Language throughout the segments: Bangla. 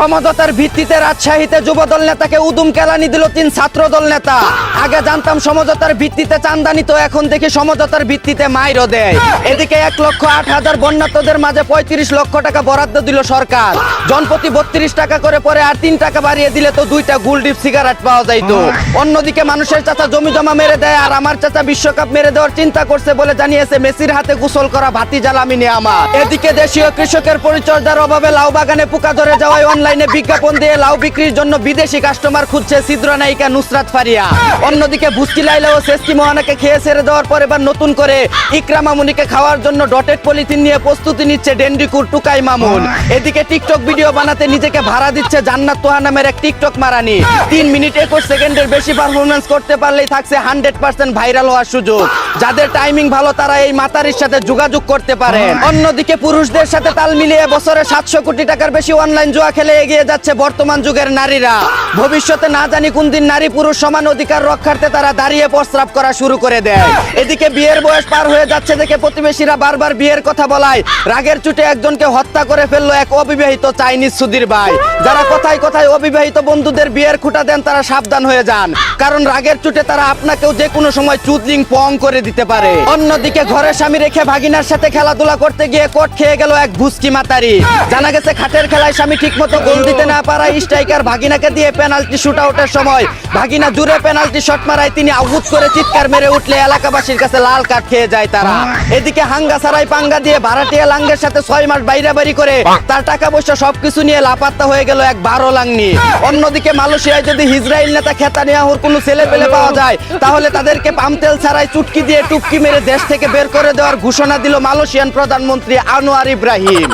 সমঝোতার ভিত্তিতে রাজশাহীতে যুবদল নেতাকে উদুম কেলানি দিল 3 ছাত্রদল নেতা। আগে জানতাম সমঝোতার ভিত্তিতে চাঁদানি, তো এখন দেখি সমঝোতার ভিত্তিতে মাইরও দেয়। এদিকে 1,08,000 বন্যার্তদের মাঝে 35 লক্ষ টাকা বরাদ্দ দিল সরকার। জনপ্রতি 32 টাকা করে, পরে আর 3 টাকা বাড়িয়ে দিলে তো 2টা গুলডিপ সিগারেট পাওয়া যাইতো। অন্যদিকে মানুষের চাচা জমি জমা মেরে দেয়, আর আমার চাচা বিশ্বকাপ মেরে দেওয়ার চিন্তা করছে বলে জানিয়েছে মেসির হাতে গোসল করা ভাতিজা লামিনে আমার। এদিকে দেশীয় কৃষকের পরিচর্যার অভাবে লাউ বাগানে পোকা ধরে যাওয়ায় অনলাইনে বিজ্ঞাপন দিয়ে লাউ বিক্রির জন্য বিদেশি কাস্টমার খুঁজছে চিত্রনায়িকা নুসরাত ফারিয়া। অন্যদিকে ভুস্কি লাইলা ও সেস্কি মোহনাকে খেয়ে ছেড়ে দেওয়ার পর এবার নতুন করে ইকরা মামুনিকে খাওয়ার জন্য ডটেড পলিথিন নিয়ে প্রস্তুতি নিচ্ছে ডেন্ডিকুর টুকাই মামুন। এদিকে টিকটক ভিডিও বানাতে নিজেকে ভাড়া দিচ্ছে জান্নাত তোহা নামের এক টিকটক মারানি। 3 মিনিট 21 সেকেন্ডের বেশি পারফরমেন্স করতে পারলেই থাকছে 100% ভাইরাল হওয়ার সুযোগ। যাদের টাইমিং ভালো তারা এই মাতারির সাথে যোগাযোগ করতে পারেন। অন্যদিকে পুরুষদের সাথে তাল মিলিয়ে বছরে 700 কোটি টাকার বেশি অনলাইন জুয়া খেলে এগিয়ে যাচ্ছে বর্তমান যুগের নারীরা। ভবিষ্যতে না জানি কোন দিন নারী পুরুষ সমান অধিকার রক্ষার্থে তারা দাঁড়িয়ে প্রস্রাব করা শুরু করে দেয়। এদিকে বিয়ের বয়স পার হয়ে যাচ্ছে দেখে প্রতিবেশীরা বারবার বিয়ের কথা বলায় রাগের চুটে একজনকে হত্যা করে ফেললো এক অবিবাহিত চাইনিজ সুধীর ভাই। যারা কথায় কথায় অবিবাহিত বন্ধুদের বিয়ের খুঁটা দেন তারা সাবধান হয়ে যান, কারণ রাগের চুটে তারা আপনাকেও যে কোনো সময় চুদলিং পং করে দিতে পারে। অন্যদিকে ঘরে স্বামী রেখে ভাগিনার সাথে খেলাধুলা করতে গিয়ে কোট খেয়ে গেল এক ভুস্কি মাতারি। জানা গেছে খাটের খেলায় স্বামী ঠিকমতো গোল দিতে না পারায় স্ট্রাইকার ভাগিনাকে দিয়ে পেনাল্টি শুট আউটের সময় ভাগিনা জুড়ে পেনাল্টি শট মারায় তিনি আউট করে চিৎকার মেরে উঠলে এলাকাবাসীর কাছে লাল কার্ড খেয়ে যায় তারা। এদিকে হাঙ্গা সারাই পাঙ্গা দিয়ে ভাড়াটিয়া লাঙ্গের সাথে 6 মাস বাইরাবাড়ি করে তার টাকা পয়সা সবকিছু নিয়ে লাপাত্তা হয়ে গেল এক 12 লাংনি। অন্যদিকে মালয়েশিয়ায় যদি ইসরায়েল নেতা খেতানিয়াহুর কোনো ছেলে পেলে পাওয়া যায় তাহলে তাদেরকে পামতেল ছাড়াই চুটকি দিয়ে টুপকি মেরে দেশ থেকে বের করে দেওয়ার ঘোষণা দিল মালয়েশিয়ান প্রধানমন্ত্রী আনোয়ার ইব্রাহিম।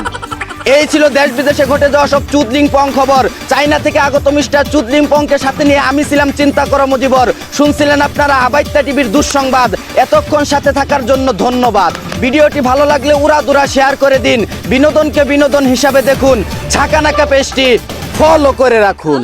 এই ছিল দেশ বিদেশে ঘটে যাওয়া সব চুদলিং পং খবর। চায়না থেকে আগত মিস্টার চুদলিং পংকে সাথে নিয়ে আমি ছিলাম চিন্তা করো মুজিবর। শুনছিলেন আপনারা আবাইত্যা টিভির দুঃসংবাদ। এতক্ষণ সাথে থাকার জন্য ধন্যবাদ। ভিডিওটি ভালো লাগলে উড়াদুরা শেয়ার করে দিন। বিনোদনকে বিনোদন হিসাবে দেখুন। ঝাঁকানাকা পেজটি ফলো করে রাখুন।